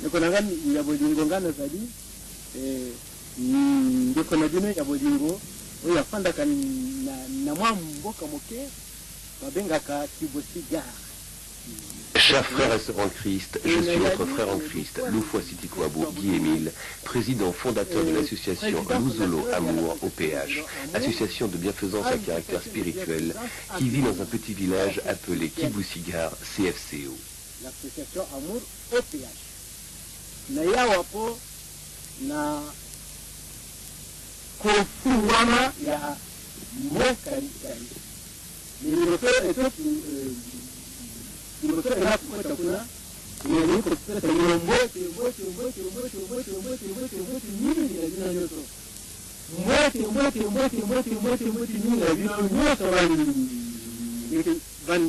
ndeko na nga ya bolingo nga nazali ndeko na bino ya bolingo oyo afandaka na mwa mboka moke babengaka Kibusigara. Chers frères et sœurs en Christ, je suis votre frère en Christ, Loufoua Sitikwabo Guy-Émile, président fondateur de l'association Louzolo Amour au PH, association de bienfaisance à caractère spirituel qui vit dans un petit village appelé Kibusigara CFCO. L'association Amour au PH. Na yawapo na kofuwana ya mokarikari. Nilipoteza etoki nilipoteza na kupata kuna nilipoteza mbote nyingi na jina yoto. Mbote nyingi na jina yoto van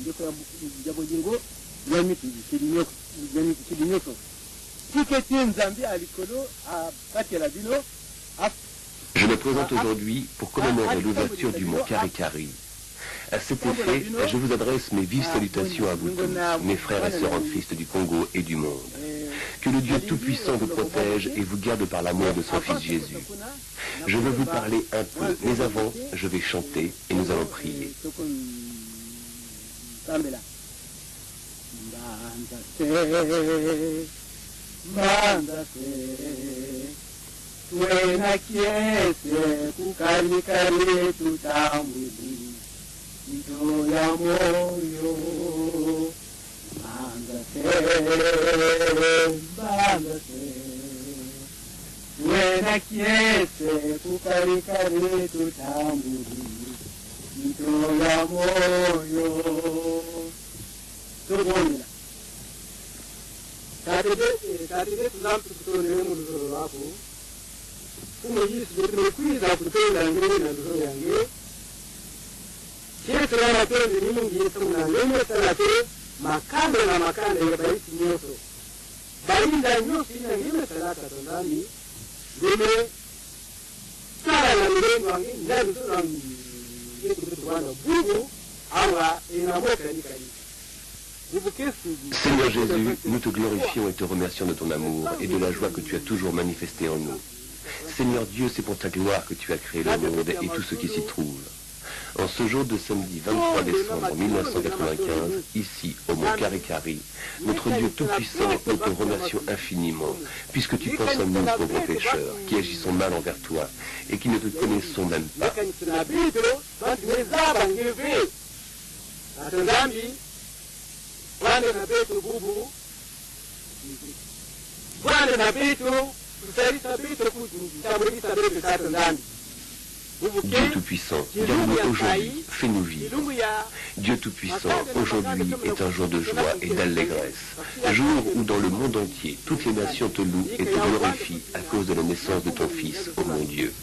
yoko jabo jingo yamiti kidinyoko. Je me présente aujourd'hui pour commémorer l'ouverture du mont Karikari. À cet effet, je vous adresse mes vives salutations à vous tous, mes frères et sœurs en Christ du Congo et du monde. Que le Dieu Tout-Puissant vous protège et vous garde par l'amour de son Fils Jésus. Je veux vous parler un peu, mais avant, je vais chanter et nous allons prier. Tuena kiese kukarikari tutambuli ito ya moyo bandase tuena kiese kukarikari tutambuli ito ya moyo tubonela Tatide tuzamtu kutone mundu wako kuma Yesu ndio kwiza kutenda ngene na ndoto yange Yesu ana tende ni mungu Yesu na ngene salate makande na makande ya baiti nyoso bainda nyoso ina ngene salata tondani ngene sala na ngene wangi ndani tuna Yesu bwana bubu awa ina moka ni kali. Seigneur Jésus, nous te glorifions et te remercions de ton amour et de la joie que tu as toujours manifestée en nous. Seigneur Dieu, c'est pour ta gloire que tu as créé le monde et tout ce qui s'y trouve. En ce jour de samedi 23 décembre 1995, ici au mont Karikari, notre Dieu Tout-Puissant, nous te remercions infiniment, puisque tu penses à nous, pauvres pécheurs, qui agissons mal envers toi et qui ne te connaissons même pas. Bwana na betu bubu Bwana na betu tusalisa betu kutamulisa betu tatu ndani Dieu Tout-Puissant, garde-nous aujourd'hui, fais-nous vivre. Dieu Tout-Puissant, aujourd'hui est un jour de joie et d'allégresse, jour où dans le monde entier, toutes les nations te louent et te glorifient à cause de la naissance de ton Fils, ô mon Dieu.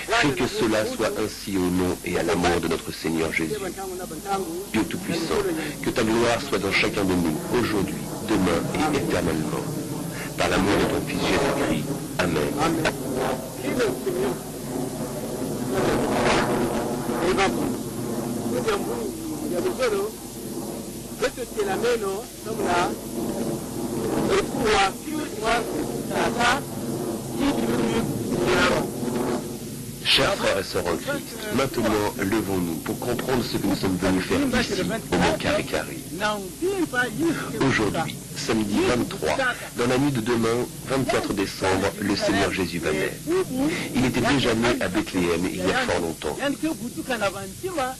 Fais que cela soit ainsi au nom et à l'amour de notre Seigneur Jésus. Dieu Tout-Puissant, que ta gloire soit dans chacun de nous, aujourd'hui, demain et éternellement. Par l'amour de ton Fils Jésus-Christ. Amen. Chers frères et sœurs en Christ, maintenant levons-nous pour comprendre ce que nous sommes venus faire ici, au mont Karikari. Aujourd'hui, samedi 23, dans la nuit de demain, 24 décembre, le Seigneur Jésus va naître. Il était déjà né à Bethléem il y a fort longtemps.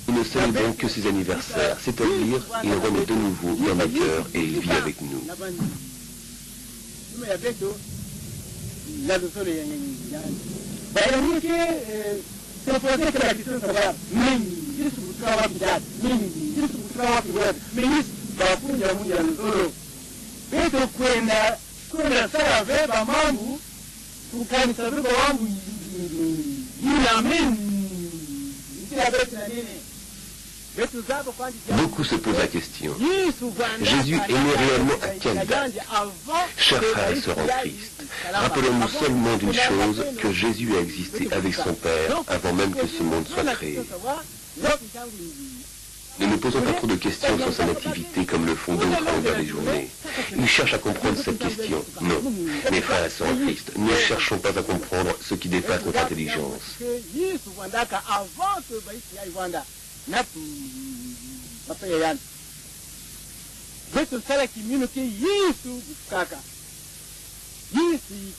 Nous ne célébrons que ses anniversaires, c'est-à-dire il renaît de nouveau dans nos cœurs et il vit avec nous. Beaucoup se posent la question. Jésus est né réellement à quelle date? Chers frères et sœurs en Christ, rappelons-nous seulement d'une chose, que Jésus a existé avec son Père avant même que ce monde soit créé. Ne nous posons pas trop de questions sur sa nativité comme le font d'autres à longueur des journées. Ils cherchent à comprendre cette question. Non, mes frères et sœurs en Christ, ne cherchons pas à comprendre ce qui dépasse notre intelligence.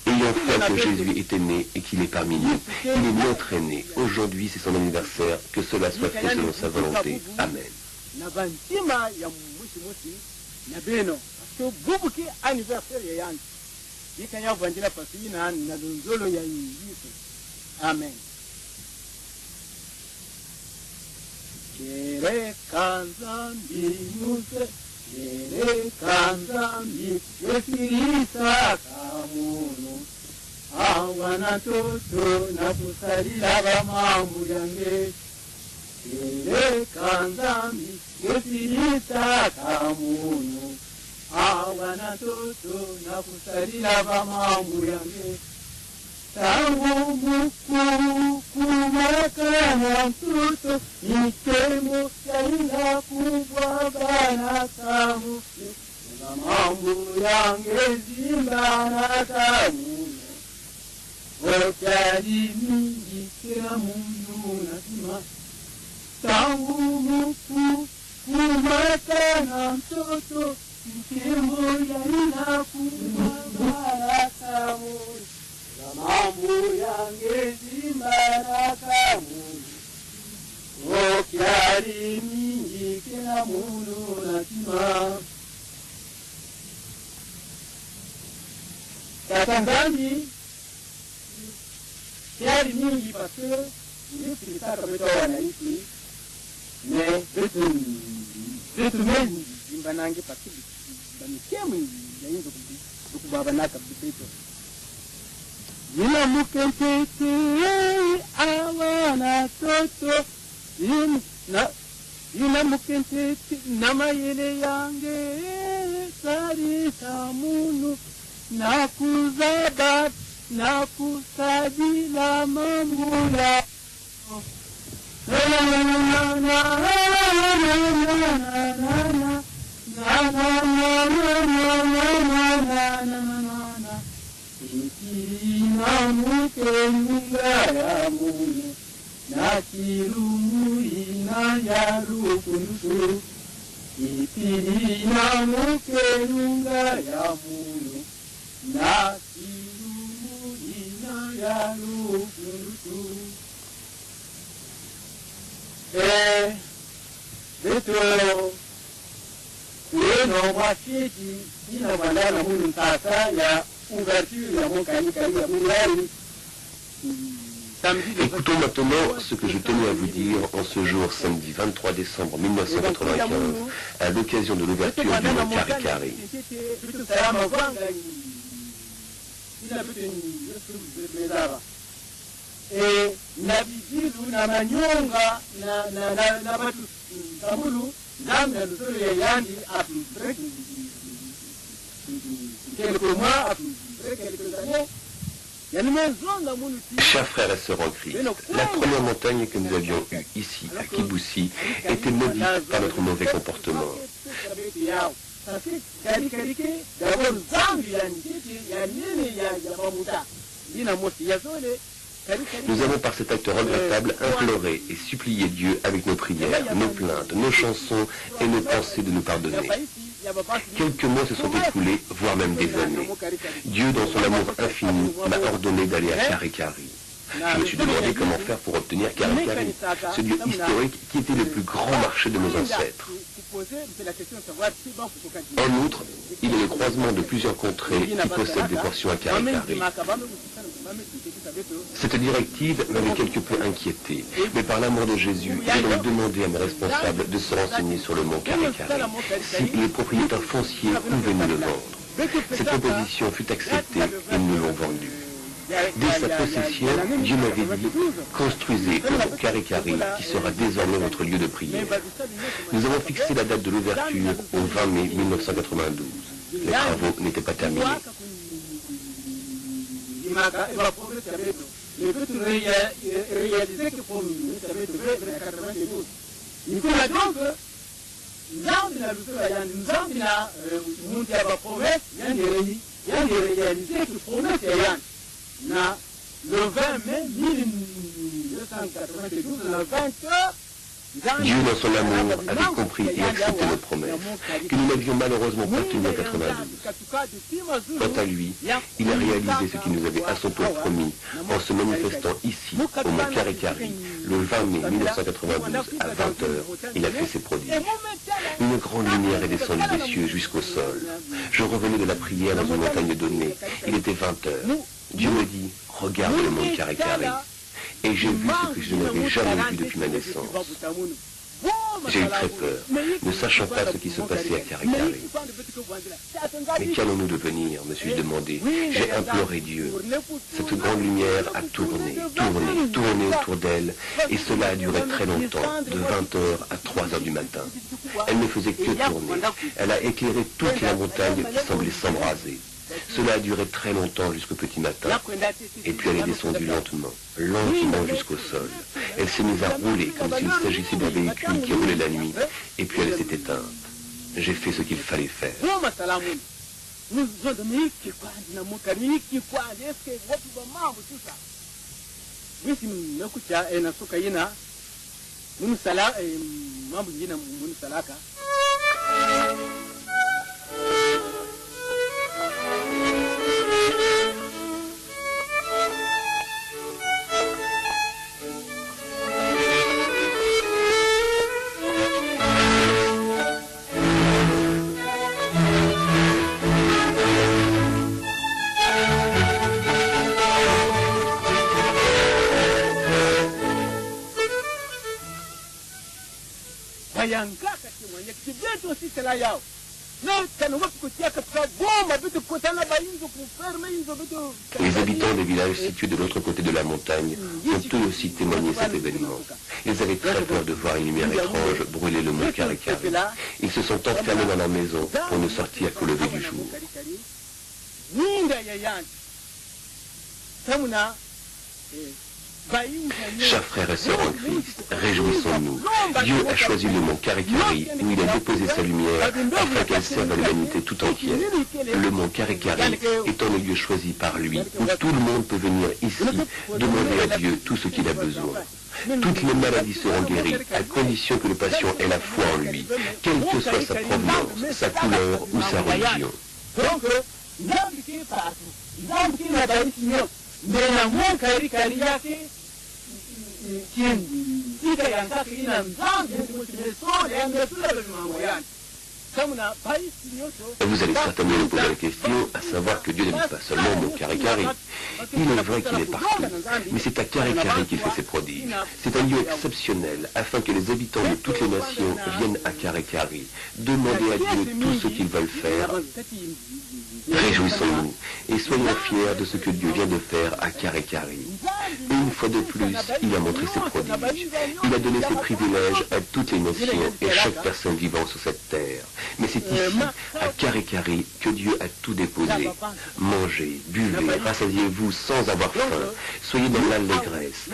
Ayant fait que Jésus était né et qu'il est parmi nous, il est notre aîné. Aujourd'hui, c'est son anniversaire, que cela soit fait selon sa volonté. Amen. Amen. Awana toto na kusalila bamambu yange Kere kanzambi Yosirisa kamunu Awana toto na kusalila bamambu yange Tangu mukuru kumakana toto Nikemo yaila kubwa bana kamu Bamambu yange zimbana kamu Okyali mingi kila mundu nasima Tangu muku kumata na mtoto Mkembo yaina kumabaraka muli Mambo yange zimbaraka muli Okyali mingi kila mundu nasima Katangambi Kiari mingi parce que nous tulitaka kutoa wananchi ne vitu mengi imbanange pakili bamikemu yainzo kubaba naka bito Nina mukentete awana toto Nina mukentete namayele yange sari samunu nakuzaba nakusabila mamula Écoutons maintenant ce que je tenais à vous dire en ce jour samedi 23 décembre 1995 à l'occasion de l'ouverture du mont Karikari. Chers frères et sœurs en Christ, la première montagne que nous avions eue ici, à Kiboussi, était maudite par notre mauvais comportement. Nous avons par cet acte regrettable imploré et supplié Dieu avec nos prières, nos plaintes, nos chansons et nos pensées de nous pardonner. Quelques mois se sont écoulés, voire même des années. Dieu, dans son amour infini, m'a ordonné d'aller à Karikari. Je me suis demandé comment faire pour obtenir Karikari, ce lieu historique qui était le plus grand marché de nos ancêtres. En outre, il est le croisement de plusieurs contrées qui possèdent des portions à Karikari. Cette directive m'avait quelque peu inquiété, mais par l'amour de Jésus, j'ai donc demandé à mes responsables de se renseigner sur le mont Karikari, si les propriétaires fonciers pouvaient nous le vendre. Cette proposition fut acceptée et nous l'ont vendu. Dès sa possession, Dieu m'avait dit, construisez le mont Karikari, qui sera désormais votre lieu de prière. Nous avons fixé la date de l'ouverture au 20 mai 1992. Les travaux n'étaient pas terminés. Le fait de réaliser que pour nous, ça va être 92. Il faut donc que nous avons la promesse, il y a des réalités que promesse le 20 mai 1992, le 20 heures. Dieu, dans son amour, avait compris et accepté nos promesses, que nous n'avions malheureusement pas tenues en 92. Quant à lui, il a réalisé ce qu'il nous avait à son tour promis en se manifestant ici, au mont Karikari, le 20 mai 1992, à 20h. Il a fait ses prodiges. Une grande lumière est descendue des cieux jusqu'au sol. Je revenais de la prière dans une montagne donnée. Il était 20h. Dieu me dit, regarde le mont Karikari. Et j'ai vu ce que je n'avais jamais vu depuis ma naissance. J'ai eu très peur, ne sachant pas ce qui se passait à Karikari. Mais qu'allons-nous devenir, me suis-je demandé. J'ai imploré Dieu. Cette grande lumière a tourné autour d'elle, et cela a duré très longtemps, de 20h à 3h du matin. Elle ne faisait que tourner. Elle a éclairé toute la montagne qui semblait s'embraser. Cela a duré très longtemps jusqu'au petit matin, et puis elle est descendue lentement jusqu'au sol. Elle s'est mise à rouler comme s'il s'agissait d'un véhicule qui roulait la nuit, et puis elle s'est éteinte. J'ai fait ce qu'il fallait faire. Les habitants des villages situés de l'autre côté de la montagne ont eux aussi témoigné cet événement. Ils avaient très peur de voir une lumière étrange brûler le mont Karikari. Ils se sont enfermés dans leur maison pour ne sortir qu'au lever du jour. Chers frères et sœurs en Christ, réjouissons-nous. Dieu a choisi le mont Karikari où il a déposé sa lumière afin qu'elle serve à l'humanité tout entière. Le mont Karikari étant le lieu choisi par lui où tout le monde peut venir ici demander à Dieu tout ce qu'il a besoin. Toutes les maladies seront guéries à condition que le patient ait la foi en lui, quelle que soit sa provenance, sa couleur ou sa religion. Vous allez certainement vous poser la question, à savoir que Dieu n'habite pas seulement au mont Karikari. Il est vrai qu'il est partout, mais c'est à Karikari qu'il fait ses prodiges. C'est un lieu exceptionnel, afin que les habitants de toutes les nations viennent à Karikari, demander à Dieu tout ce qu'ils veulent faire. Réjouissons-nous et soyons fiers de ce que Dieu vient de faire à Karikari. Une fois de plus, il a montré ses prodiges. Il a donné ses privilèges à toutes les nations et chaque personne vivant sur cette terre. Mais c'est ici, à Karikari, que Dieu a tout déposé. Mangez, buvez, rassasiez-vous sans avoir faim. Soyez dans l'allégresse.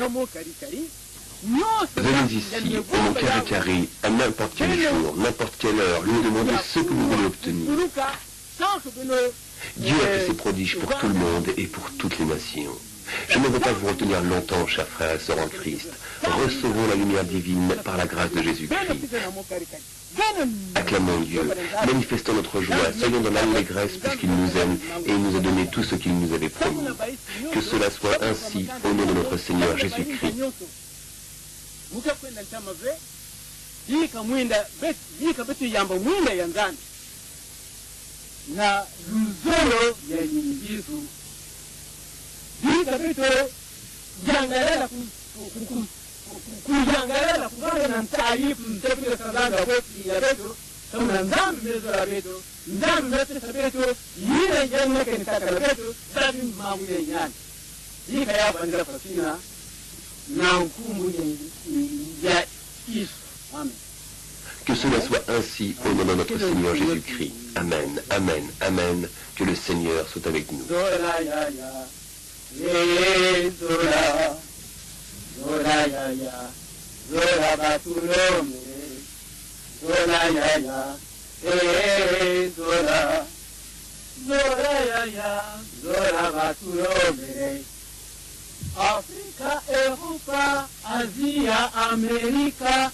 Venez ici, au mont Karikari, à n'importe quel jour, n'importe quelle heure, lui demander ce que vous voulez obtenir. Dieu a fait ses prodiges pour tout le monde et pour toutes les nations. Je ne veux pas vous retenir longtemps, chers frères et sœurs en Christ. Recevons la lumière divine par la grâce de Jésus-Christ. Acclamons Dieu, manifestons notre joie, soyons dans l'allégresse puisqu'il nous aime et il nous a donné tout ce qu'il nous avait promis. Que cela soit ainsi au nom de notre Seigneur Jésus-Christ. Na luzolo ya Yesu bito jangalela kujangalela kufanya na taarifu mtapita salanga wote ya beto kama nzambi mezo la beto nzambi mezo la beto yile janna kenitaka la beto sabi mamu ya nyani Que cela soit ainsi au nom de notre Seigneur Jésus-Christ. Amen, amen, amen. Que le Seigneur soit avec nous. Afrika, Europa, Asia, Amerika,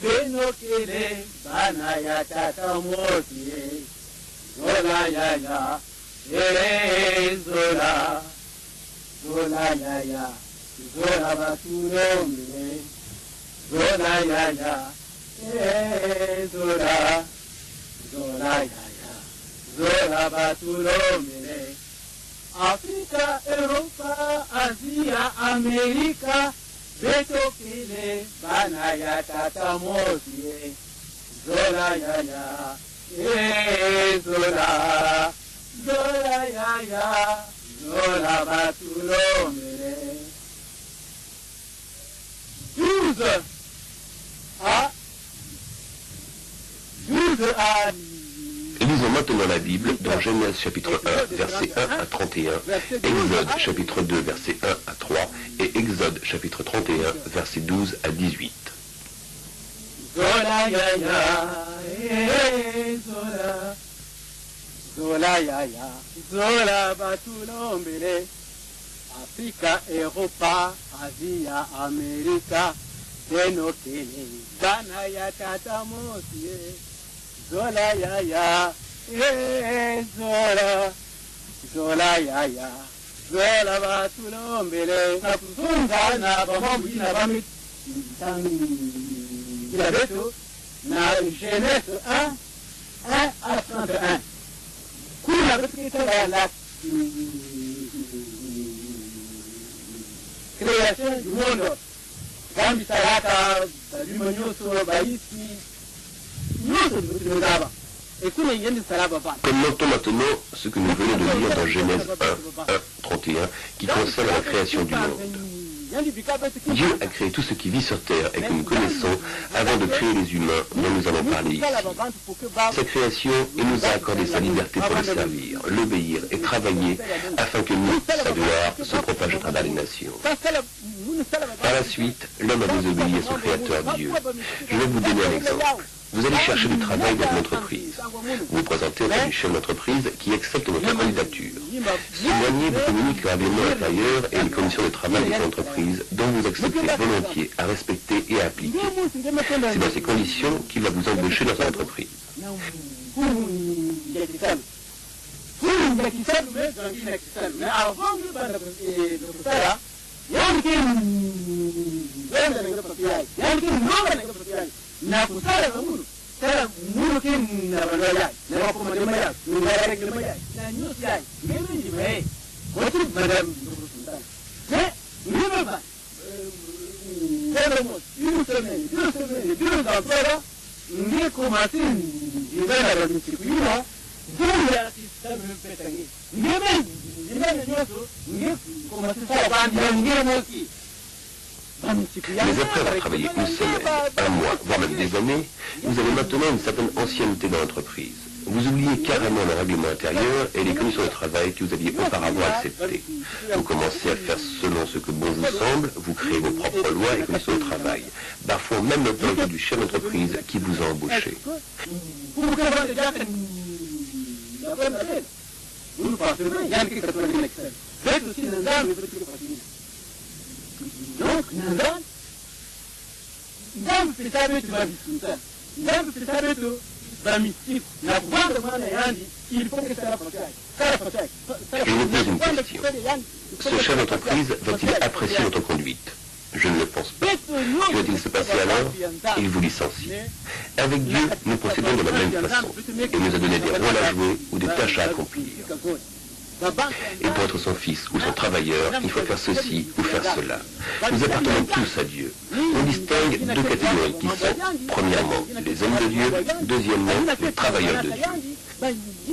Benokele, Bana ya tata moti, Zola ya ya, Zola, Zola ya ya, Zola batulombe, Zola ya ya, Zola, Zola ya ya, Zola batulombe. Afrika, Europa, Asia, Amerika, Betokile, Bana ya tata moti, Zola ya ya, Zola, Zola ya ya, Zola batulomere. 12 à Lisons maintenant la Bible dans Genèse chapitre 1, versets 1 à 31, Exode chapitre 2, versets 1 à 3 et Exode chapitre 31, versets 12 à 18. Zola ya ya, Zola, Zola ya ya, Zola batulombele, Afrika, Europa, Asia, Amerika, Benokele, Bana ya tata motie, Zola ya ya, Zola, Zola ya ya, Zola batulombele, nakuzunga na bamambi na bamit, na Genèse 1, 1 à 31. Kuna katika la création du monde. Gambi salata, limonyoso, baïsi, nyoso tunazaba. Et kuna yendi salaba ba. Commentons maintenant ce que nous venons de lire dans Genèse 1, 1, 31, qui concerne la création du monde. Dieu a créé tout ce qui vit sur terre et que nous connaissons avant de créer les humains dont nous allons parler ici. Sa création, il nous a accordé sa liberté pour le servir, l'obéir et travailler afin que nous, sa gloire, se propage à travers les nations. Par la suite, l'homme a désobéi à son créateur Dieu. Je vais vous donner un exemple. Vous allez chercher du travail dans une entreprise. Vous vous présentez auprès du chef d'entreprise qui accepte votre candidature. Ce dernier vous communique le règlement intérieur et les conditions de travail de l'entreprise dont vous acceptez volontiers à respecter et à appliquer. C'est dans ces conditions qu'il va vous embaucher dans son entreprise. Na kusala nguru sala nguru ke na balaya na ko ma maya ngara rek maya na nyusi ai ngemi ni me ko tu madam ne ngema ba mo yu seme da fora ngi ko matin ibara da ni ku ina dole ti sabe petangi ngeme nyoso ngi ko matin sala ba ngemo ki. Mais après avoir travaillé une semaine, un mois, voire même des années, vous avez maintenant une certaine ancienneté dans l'entreprise. Vous oubliez carrément le règlement intérieur et les conditions de travail que vous aviez auparavant acceptées. Vous commencez à faire selon ce que bon vous semble, vous créez vos propres lois et conditions de travail, parfois même l'autorité du chef d'entreprise qui vous a embauché. Donc, ndam pitabe tu babisuta ndam pitabe tu bamisif na kwanda mana yandi il faut que ça la protège. Je vous pose une question. Ce chef d'entreprise va-t-il apprécier votre conduite? Je ne le pense pas. Que va-t-il se passer alors? Il vous licencie. Avec Dieu, nous procédons de la même façon. Il nous a donné des rôles à jouer ou des tâches à accomplir. Et pour être son fils ou son travailleur, il faut faire ceci ou faire cela. Nous appartenons tous à Dieu. On distingue deux catégories qui sont, premièrement, les hommes de Dieu, deuxièmement, les travailleurs de Dieu.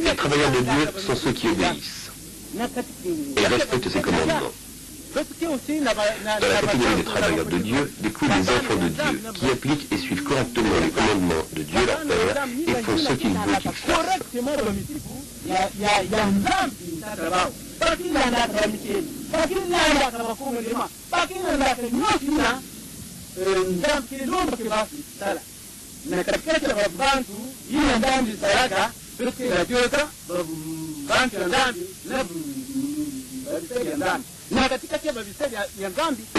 Les travailleurs de Dieu sont ceux qui obéissent et respectent ses commandements. Dans la catégorie des travailleurs de Dieu découlent les enfants de Dieu, qui appliquent et suivent correctement les commandements de Dieu leur Père et font ce qu'il veut qu'ils fassent. Au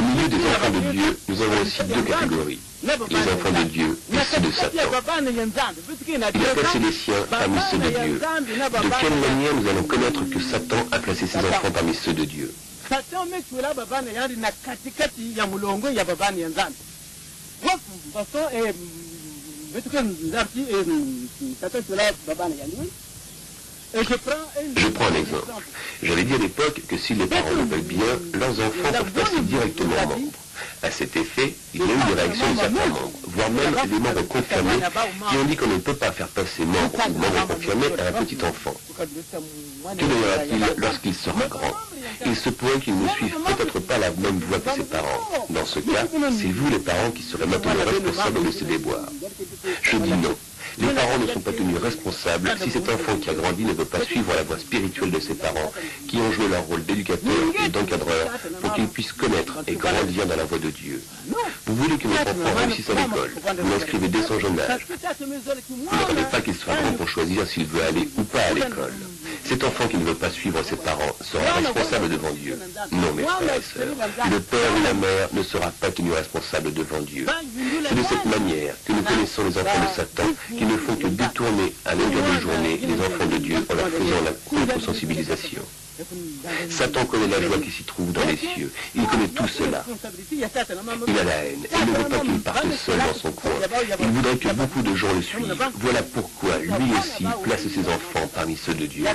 milieu des enfants de Dieu, nous avons aussi deux catégories. Les enfants de Dieu et ceux de Satan. Il a placé les siens parmi ceux de Dieu. De quelle manière nous allons connaître que Satan a placé ses enfants parmi ceux de Dieu? Je prends un exemple. J'avais dit à l'époque que si les parents le veulent bien, leurs enfants peuvent passer directement membres. À cet effet, il y a eu des réactions de certains membres, voire même des membres confirmés qui ont dit qu'on ne peut pas faire passer membre ou membre confirmé à un petit enfant. Que deviendra-t-il lorsqu'il sera grand? Il se pourrait qu'il ne suive peut-être pas la même voie que ses parents. Dans ce cas, c'est vous les parents qui serez maintenant responsables de ces déboires. Je dis non. Les parents ne sont pas tenus responsables si cet enfant qui a grandi ne veut pas suivre la voie spirituelle de ses parents, qui ont joué leur rôle d'éducateur et d'encadreur pour qu'ils puissent connaître et grandir dans la voie de Dieu. Vous voulez que votre enfant réussisse à l'école, vous l'inscrivez dès son jeune âge. Vous n'attendez pas qu'il soit grand pour choisir s'il veut aller ou pas à l'école. Cet enfant qui ne veut pas suivre ses parents sera responsable devant Dieu. Non, mes frères et sœurs, le père ou la mère ne sera pas tenu responsable devant Dieu. C'est de cette manière que nous connaissons les enfants de Satan qui ne font que détourner à longueur de journée les enfants de Dieu en leur faisant la contre-sensibilisation. Satan connaît la joie qui s'y trouve dans les cieux. Il connaît tout cela. Il a la haine. Il ne veut pas qu'il parte seul dans son coin. Il voudrait que beaucoup de gens le suivent. Voilà pourquoi lui aussi place ses enfants parmi ceux de Dieu.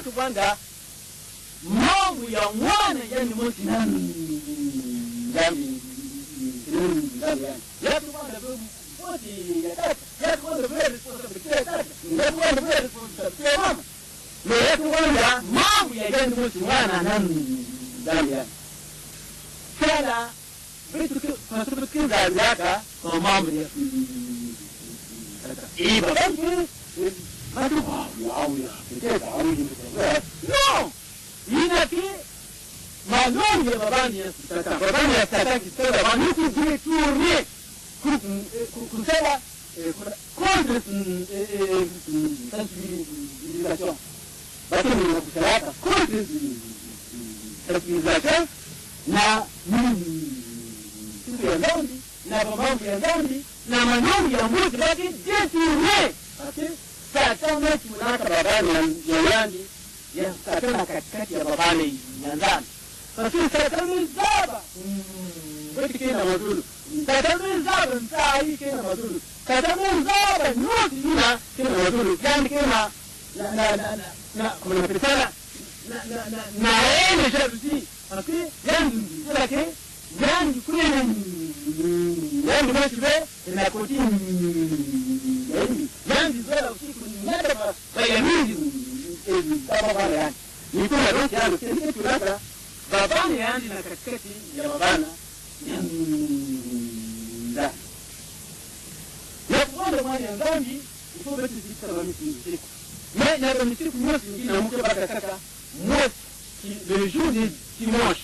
Le jour du dimanche,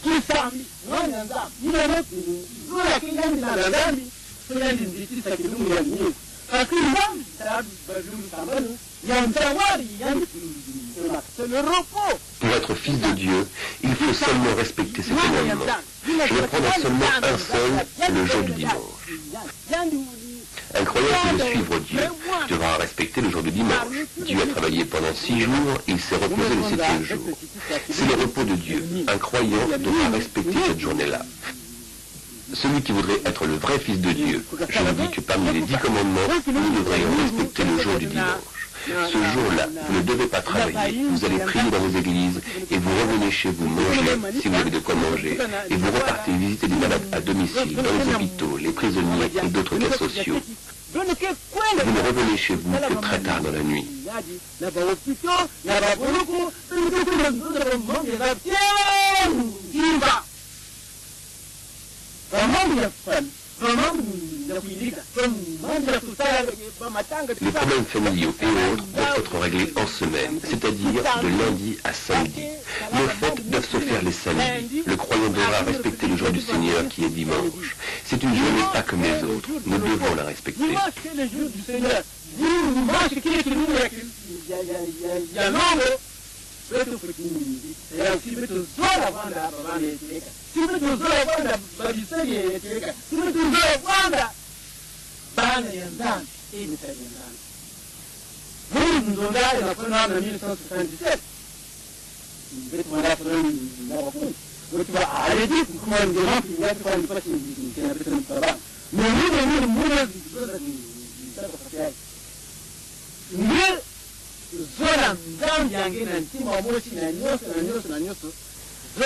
tout ça, Pour être fils de Dieu, il faut seulement respecter ses commandements. Je vais prendre seulement un seul, le jour du dimanche. Un croyant qui veut suivre Dieu devra respecter le jour du dimanche. Dieu a travaillé pendant 6 jours, il s'est reposé le 7e jour. C'est le repos de Dieu. Un croyant devra respecter cette journée-là. Celui qui voudrait être le vrai fils de Dieu, je vous dis que parmi les 10 commandements, vous devrez respecter le jour du dimanche. Ce jour-là, vous ne devez pas travailler, vous allez prier dans vos églises et vous revenez chez vous manger, si vous avez de quoi manger, et vous repartez visiter des malades à domicile, dans les hôpitaux, les prisonniers et d'autres cas sociaux. Vous ne revenez chez vous que très tard dans la nuit. Les problèmes familiaux et autres doivent être réglés en semaine, c'est-à-dire de lundi à samedi. Nos fêtes doivent se faire les samedis. Le croyant devra respecter le jour du Seigneur qui est dimanche. C'est une journée pas comme les autres. Nous devons la respecter.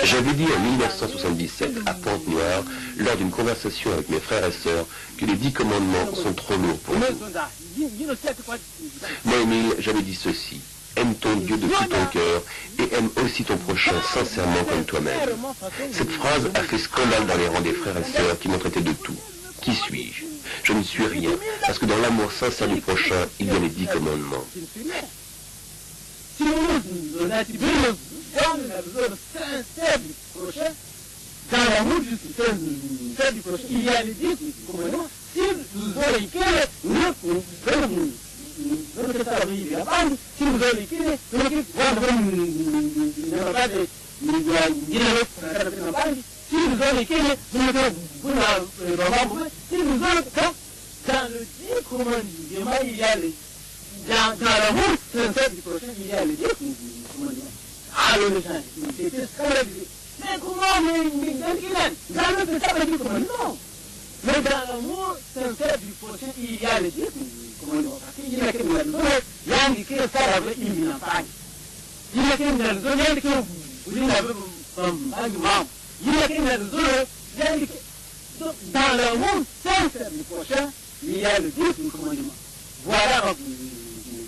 J'avais dit en 1977 à Pointe-Noire, lors d'une conversation avec mes frères et sœurs, que les 10 commandements sont trop lourds pour nous. Moi, Émile, j'avais dit ceci: aime ton Dieu de tout ton cœur et aime aussi ton prochain sincèrement comme toi-même. Cette phrase a fait scandale dans les rangs des frères et sœurs qui m'ont traité de tout. Qui suis-je? Je ne suis rien, parce que dans l'amour sincère du prochain, il y a les 10 commandements. Dans l'amour sincère du prochain, il y a les 10 commandements. Si vous avez lesquels, si vous avez lesquels, si vous avez lesquels, dans le 10 commandements, il y a les... Dans l'amour sincère du prochain, il y a les 10 commandements. Alors les gens, c'était scandaleux. Mais comment, dans le sincère du commandement, mais dans l'amour sincère du prochain, il y a les 10 commandements. Il y a quelqu'un dans le zone, il y a un qui est avec une campagne. Il y a quelqu'un dans le zone, il y a quelqu'un qui est avec un membre. Il y a quelqu'un dans le zone, il y a quelqu'un. Dans l'amour sincère du prochain, il y a les 10 commandements. Voilà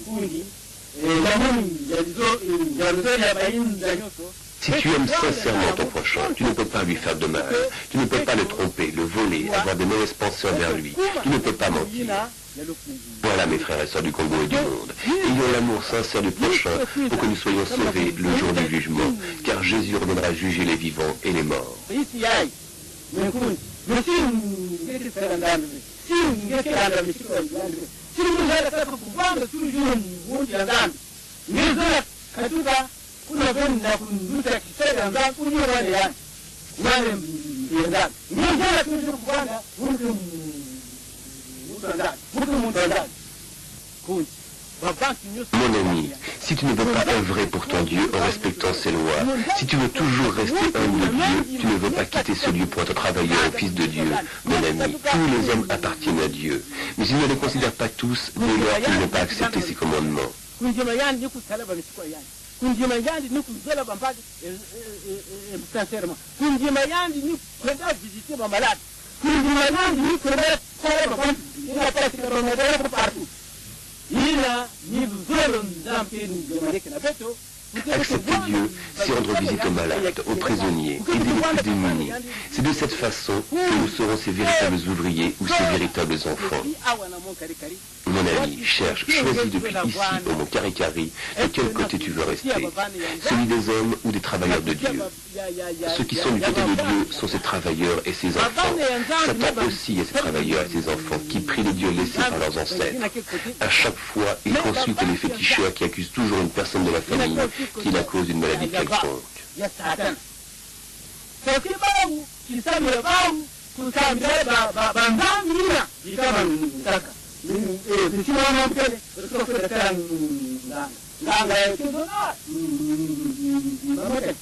où il dit. Si tu aimes sincèrement ton prochain, tu ne peux pas lui faire de mal. Tu ne peux pas le tromper, le voler, avoir de mauvaises pensées envers lui. Tu ne peux pas mentir. Voilà mes frères et sœurs du Congo et du monde. Ayons l'amour sincère du prochain pour que nous soyons sauvés le jour du jugement, car Jésus reviendra juger les vivants et les morts. Si vous avez fait pour vendre toujours un diamant, mais vous avez tout ça, vous avez une satisfaire dans un coup de moyen. Vous avez un diamant. Mais vous avez toujours pour vendre, Mon ami, si tu ne veux pas œuvrer pour ton Dieu en respectant ses lois, si tu veux toujours rester humble de Dieu, tu ne veux pas quitter ce lieu pour être travailleur au Fils de Dieu, mon ami, tous les hommes appartiennent à Dieu, mais il ne les considère pas tous dès lors qu'ils n'ont pas accepté ses commandements. Accepter Dieu, c'est rendre visite aux malades, aux prisonniers, aider les plus démunis. C'est de cette façon que nous serons ces véritables ouvriers ou ces véritables enfants. Mon ami, cherche, choisis depuis ici, au mont Karikari, de quel côté tu veux rester. Celui des hommes ou des travailleurs de Dieu. Ceux qui sont du côté de Dieu sont ses travailleurs et ses enfants. Satan aussi est ses travailleurs et ses enfants qui prient les dieux laissés par leurs ancêtres. À chaque fois, il consulte les féticheurs qui accusent toujours une personne de la famille qui est la cause d'une maladie quelconque.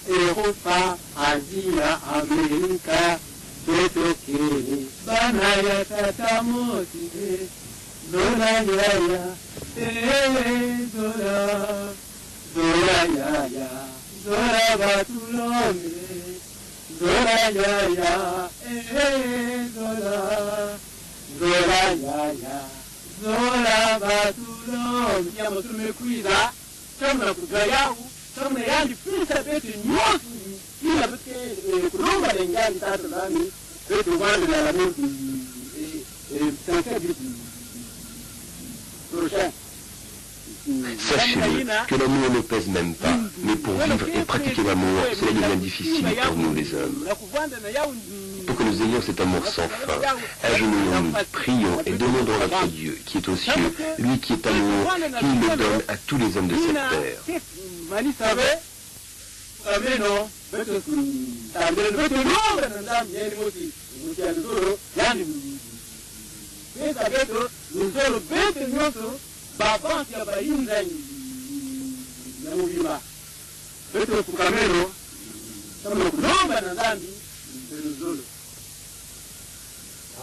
Europa, Asia, America, Tokyo, Banaya, Tatamosi, Zola, Zola, Zola, Zola, Batulome, Zola, Zola, Zola, Zola, Batulome, Yamotume Kuiza, Samna Kugayahu, Samna Yandi, Pisa Beti, Nyosi, Ila Bete, Kurumba, Lengali, Tatalami, peut voir l'amour sincère du prochain. Sachez-le, que l'amour ne pèse même pas, mais pour vivre et pratiquer l'amour, cela devient difficile pour nous les hommes. Pour que nous ayons cet amour sans fin, agenouillons-nous, prions et demandons à notre Dieu, qui est aux cieux, lui qui est amour, qu'il le donne à tous les hommes de cette terre.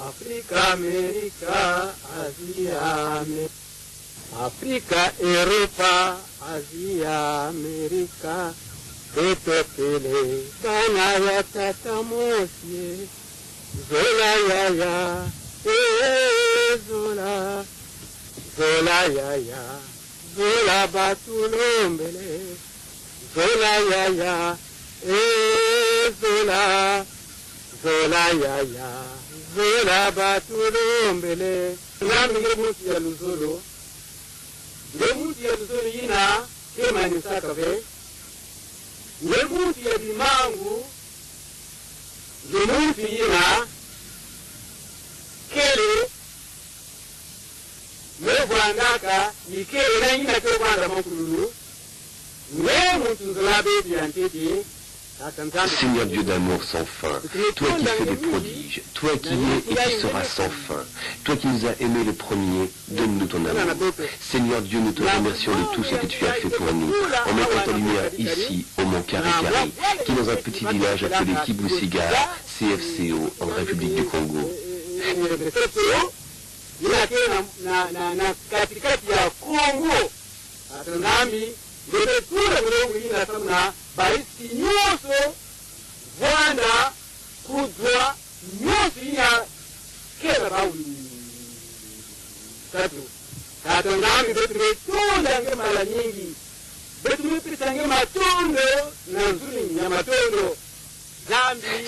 Africa, America, Asia, Africa, Europa, Asia, America, Petopele, Kanaya, Tatamosie, Zola, Yaya, Zola, Zola, Yaya, Zola, Batulombele, Zola, Yaya, Zola, Zola, Yaya, Zola, Batulombele, Nami Muti ya Luzolo, Muti ya Luzolo yina, Kema Nisakave, Muti ya Dimangu, Muti yina, Kele, Mwandaka, Ikele na yina Kwanda Mokulu, Seigneur Dieu d'amour sans fin, toi qui fais des prodiges, toi qui es et qui seras sans fin, toi qui nous as aimés les premiers, donne-nous ton amour. Seigneur Dieu, nous te remercions de tout ce que tu as fait pour nous, en mettant ta lumière ici, au Mont Karikari, qui est dans un petit village appelé Kibusiga, CFCO, en République du Congo. Deve kula mlongo ina samna baisi nyoso Rwanda kudwa nyoso ina kera bauli tatu tatu ngami betu tunda nge mala nyingi betu pitange matondo na nzuri nyamatondo.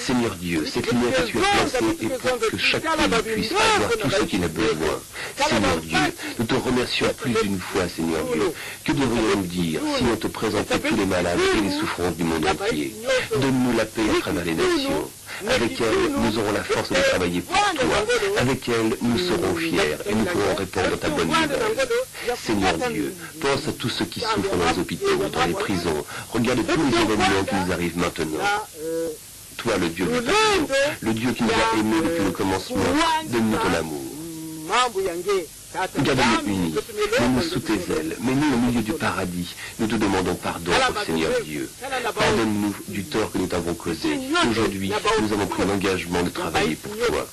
Seigneur Dieu, cette lumière que tu as placée est pour que chaque pays puisse avoir tout ce qu'il a besoin. Seigneur Dieu, nous te remercions plus d'une fois, Seigneur Dieu. Que devrions-nous dire si on te présentait tous les malades et les souffrances du monde entier? Donne-nous la paix à travers les nations. Avec elle, nous aurons la force de travailler pour toi. Avec elle, nous serons fiers et nous pourrons répondre à ta bonne nouvelle. Seigneur Dieu, pense à tous ceux qui souffrent dans les hôpitaux, dans les prisons. Regarde tous les événements qui nous arrivent maintenant. Toi, le Dieu du pardon, le Dieu qui nous a aimés depuis le commencement, donne-nous ton amour. Garde-nous unis, mets-nous sous tes ailes, mets-nous au milieu du paradis. Nous te demandons pardon, ô Seigneur Dieu. Pardonne-nous du tort que nous t'avons causé. Aujourd'hui, nous avons pris l'engagement de travailler pour toi.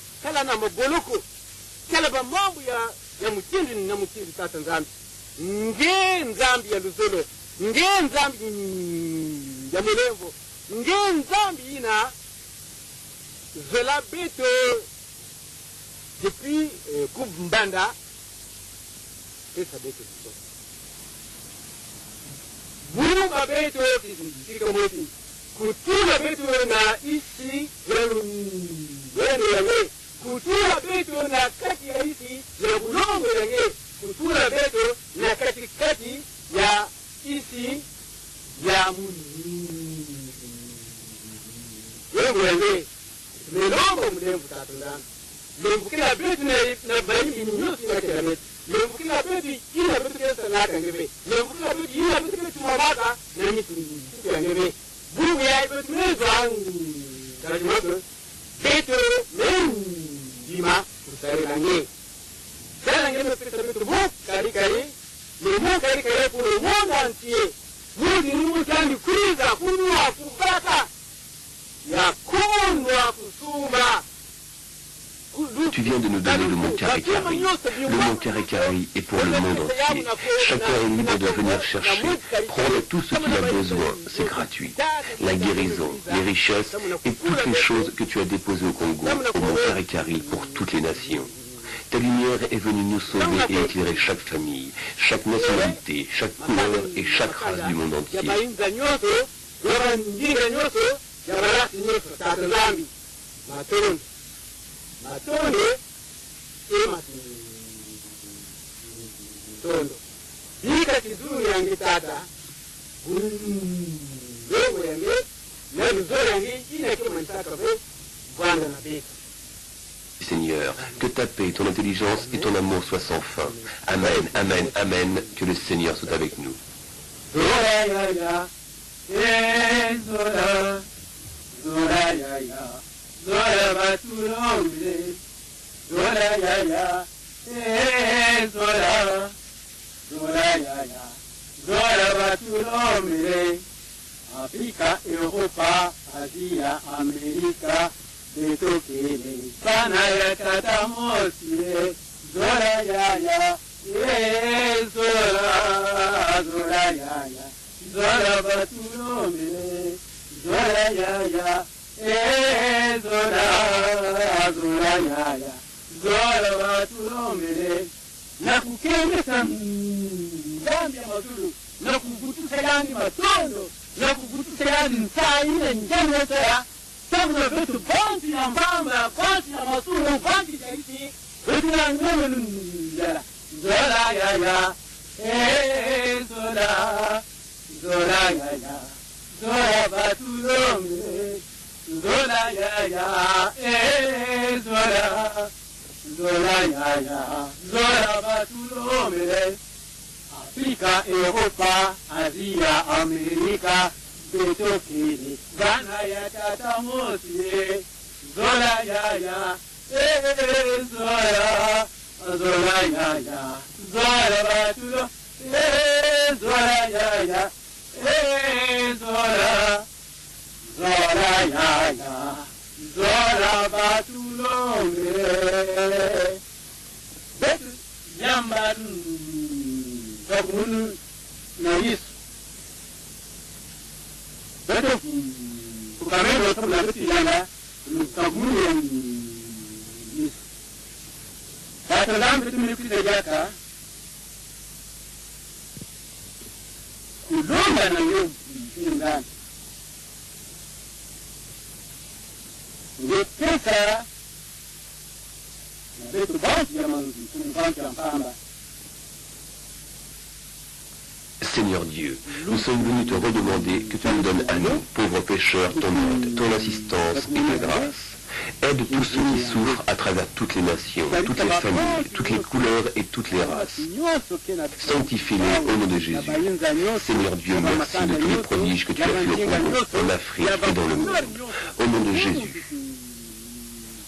Zola beto depuis Kumbanda et ça beto Buruba beto Tikomoti Kutura beto na ici Kutura beto na kati ya ici ya bulongo yange Kutura beto na kati ya ici ya Mungu yange Melongo mlembu tatundana. Lembukila betu na bari minyosi na kelamet. Lembukila betu ina betu kesa na kangebe. Lembukila betu ina betu kesa tumabaka na mitu kangebe. Buru ya betu mezwa kajimato. Betu dima kusari lange. Sari lange me pesa betu mo kari kari. Le mo kari kari pour le monde entier. Buru di numu kandi kuriza kunua kubaka. Tu viens de nous donner le Mont Karikari. Le Mont Karikari est pour le monde entier. Chacun est libre de venir chercher, prendre tout ce qu'il a besoin. C'est gratuit. La guérison, les richesses et toutes les choses que tu as déposées au Congo, au Mont Karikari pour toutes les nations. Ta lumière est venue nous sauver et éclairer chaque famille, chaque nationalité, chaque couleur et chaque race du monde entier. matondo tondo bika kizuru yange tata ndogo yange na luzoro yange ina kama nitaka be bwana na bika. Seigneur, que ta paix, ton intelligence et ton amour soient sans fin. Amen, amen, amen, que le Seigneur soit avec nous. Zora ya ya, zora, zora ya ya, zora batulombe, zora ya ya, zora, zora ya ya, zora batulombe, Afrika, Europa, Asia, Amerika, Betokele, Bana ya Katamosie, Zora ya ya, Zora, Zora ya ya, Zora Batulomele, Zora ya ya, Zora, Zora ya ya, Zora Batulomele, nakukemesa dhambi ya mazulu, nakugutusa yani matondo, nakugutusa yani nsaa ile njemesa ya, sababu vitu banti ya mbamba, banti ya masulu, banti ya isi, vitu ya ngome nundala. Zola ya ya, zola, zola ya ya, zola batulombe, zola ya ya, zola, zola ya ya, zola batulombe, Afrika, Europa, Asia, Amerika, Betokele, Bana ya Tatamosie, Zola ya ya, Zola, Zola ya ya, Zola batulo, Zola ya ya, Zola, Zola ya ya, Zola batulombe, Betu yamba takunu na Yesu. Betu kukamendo sabula betu yanga takunu ya Yesu. Batalam betu milikuza jaka kulonga na yo ndani. Ngepesa na betu banki ya manzi, banki ya mpamba. Seigneur Dieu, nous sommes venus te redemander que tu nous donnes à nous, pauvres pécheurs, ton aide, ton assistance et ta grâce. Aide tous ceux qui souffrent à travers toutes les nations, toutes les familles, toutes les couleurs et toutes les races. Sanctifie-les au nom de Jésus. Seigneur Dieu, merci de tous les prodiges que tu as fait au Congo, en Afrique et dans le monde. Au nom de Jésus.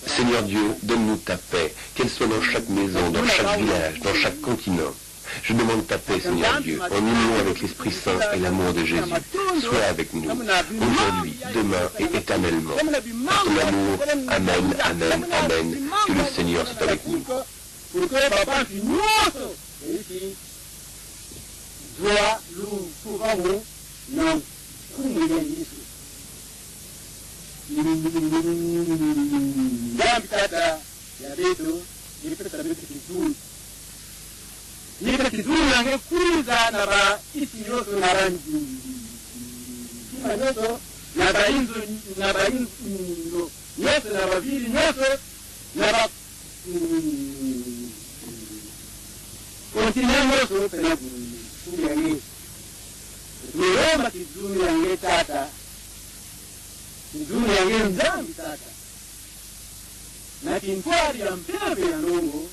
Seigneur Dieu, donne-nous ta paix, qu'elle soit dans chaque maison, dans chaque village, dans chaque continent. Je demande ta paix, Seigneur Dieu, en union avec l'Esprit Saint et l'amour de Jésus. Sois avec nous, aujourd'hui, demain et éternellement. Par ton amour, amen, amen, amen. Que le Seigneur soit avec nous. Nika kizuru yange kuza na ba isi yoso na rangi. Kima yoso na ba inzo na ba inzo yoso na ba vili yoso na ba kontinent yoso pena kuri yange. Niroma kizuru yange tata. Kizuru yange nzambi tata. Na kinkwari ya mpebe ya nongo.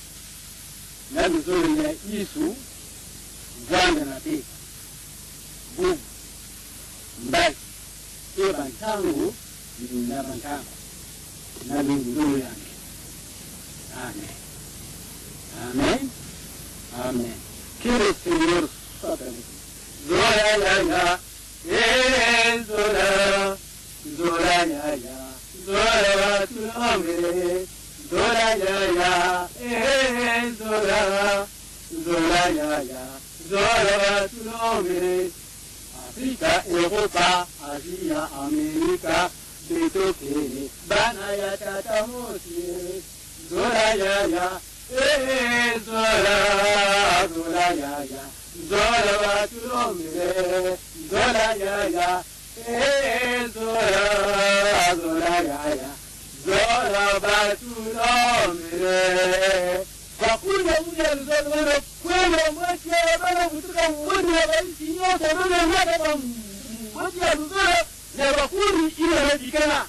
Na nzuri ya Yesu zanga na peka bubu mbali ke bantangu na bantangu na nzuri yange. Amen, amen, amen. Que le Seigneur soit avec nous. Zora ya ya, zora, zora ya ya, zora tulambe. Zola ya ya, Zola, Zola ya ya, Zola tulombe. Afrika, Europa, Asia, Amerika, Betokele, Bana ya Tatamosie. Zola ya ya, Zola, Zola ya ya, Zola tulombe. Zola ya ya, Zola, Zola ya ya. Zola batunomere Bakunda uya zola kwelo mwache bana kutoka mwani wa baisi nyote bana mwaka mwache zola na bakuri ile hajikana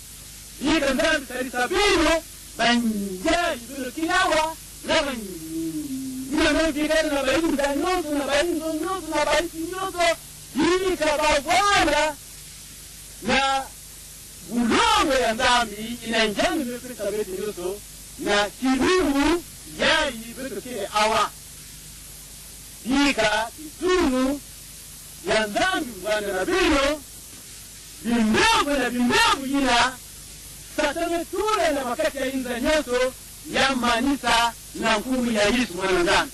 hii kanzani salisabino banja ibilo kilawa na banja na mjikana na baisi nyoto na baisi nyoto na baisi nyoto hii kabagwana na ulongo ya ndambi inanjani mekuri sabeti nyoto na kirumu yai beto kile awa hika kisunu ya ndambi mwana na bino bimbabu ina satame tule na wakati ya inza nyoto ya manisa na mkumi ya Yesu mwana ndambi.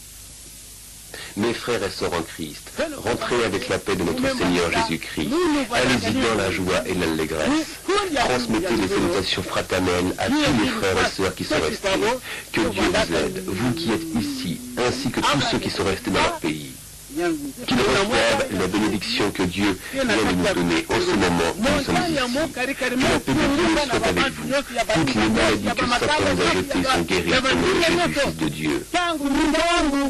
Mes frères et sœurs en Christ, rentrez avec la paix de notre Seigneur Jésus-Christ. Allez-y dans la joie et l'allégresse. Transmettez les salutations fraternelles à tous les frères et sœurs qui sont restés. Que Dieu vous aide, vous qui êtes ici, ainsi que tous ceux qui sont restés dans leur pays. Qu'ils reçoivent la bénédiction que Dieu vient de nous donner en ce moment où nous sommes ici. Que la paix de Dieu soit avec vous. Toutes les maladies que Satan nous a jetées sont guéries au nom de Jésus, Fils de Dieu.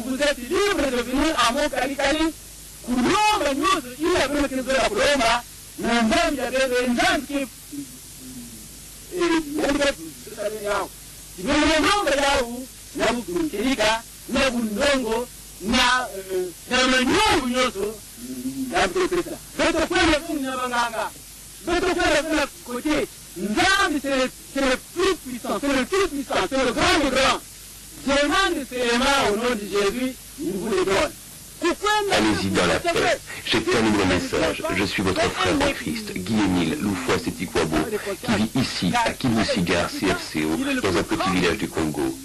Vous êtes libre de venir à mon Karikari. Kulomba nyoso ile abele kinzola kulomba na ndambi ya bebe ndambi ki yandika tsale yao ibele ndongo yao na mukirika na bundongo na manyungu nyoso ndambi pesa beto kwenda kunya banganga beto kwenda côté ndambi c'est le plus puissant c'est le grand demande ces mains au nom de Jésus il vous les donne. Allez-y dans la paix. J'ai terminé le message. Je suis votre frère en Christ, Guy-Émile Loufoy Setikwabo, qui vit ici, à Kibusigar, CFCO, dans un petit village du Congo.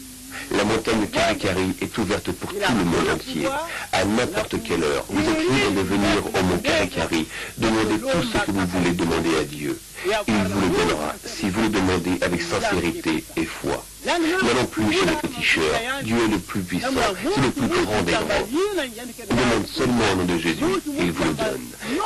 La montagne Karikari est ouverte pour tout le monde entier. À n'importe quelle heure, vous êtes libre de venir au mont Karikari, demander tout ce que vous voulez demander à Dieu. Il vous le donnera, si vous le demandez avec sincérité et foi. Moi non plus, j'ai notre t-shirt. Dieu est le plus puissant, c'est le plus grand des grands. On demande seulement au nom de Jésus et il vous le donne.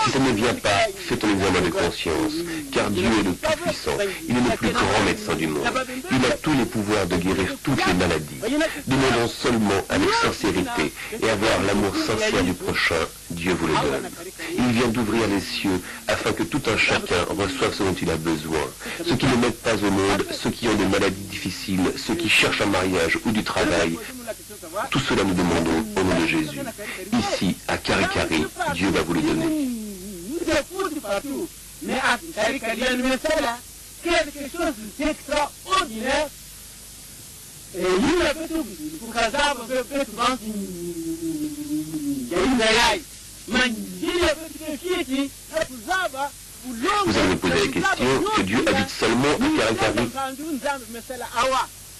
Si ça ne vient pas, faites un examen de conscience, car Dieu est le plus puissant. Il est le plus grand médecin du monde. Il a tous les pouvoirs de guérir toutes les maladies. Demandons seulement avec sincérité et avoir l'amour sincère du prochain. Dieu vous le donne. Il vient d'ouvrir les cieux afin que tout un chacun reçoive ce dont il a besoin. Ceux qui ne mettent pas au monde, ceux qui ont des maladies difficiles, ceux qui cherchent un mariage ou du travail, tout cela nous demandons au nom de Jésus. Ici, à Karikari, Dieu va vous le donner. Mais à Karikari, il y a quelque chose d'extraordinaire. Et il y a beaucoup de casabes, Vous avez posé la question que Dieu habite seulement à Karikari.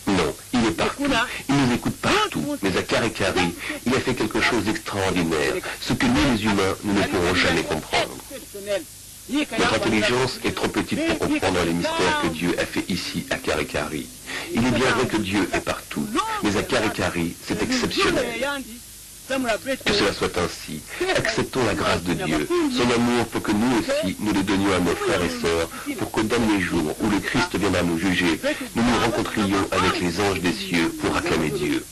Non, il est partout. Il nous écoute partout. Mais à Karikari, il a fait quelque chose d'extraordinaire, ce que nous les humains, nous ne pourrons jamais comprendre. Notre intelligence est trop petite pour comprendre les mystères que Dieu a fait ici à Karikari. Il est bien vrai que Dieu est partout, mais à Karikari, c'est exceptionnel. Que cela soit ainsi. Acceptons la grâce de Dieu, son amour pour que nous aussi, nous le donnions à nos frères et sœurs, pour qu'au dernier jour où le Christ viendra nous juger, nous nous rencontrions avec les anges des cieux pour acclamer Dieu.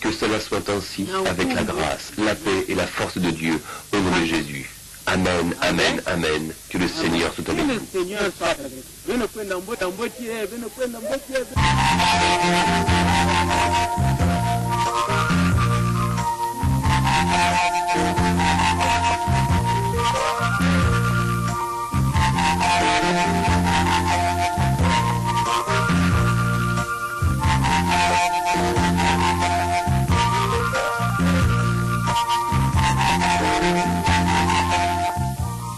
Que cela soit ainsi avec la grâce, la paix et la force de Dieu au nom de Jésus. Amen, amen, amen. Que le Seigneur soit avec vous.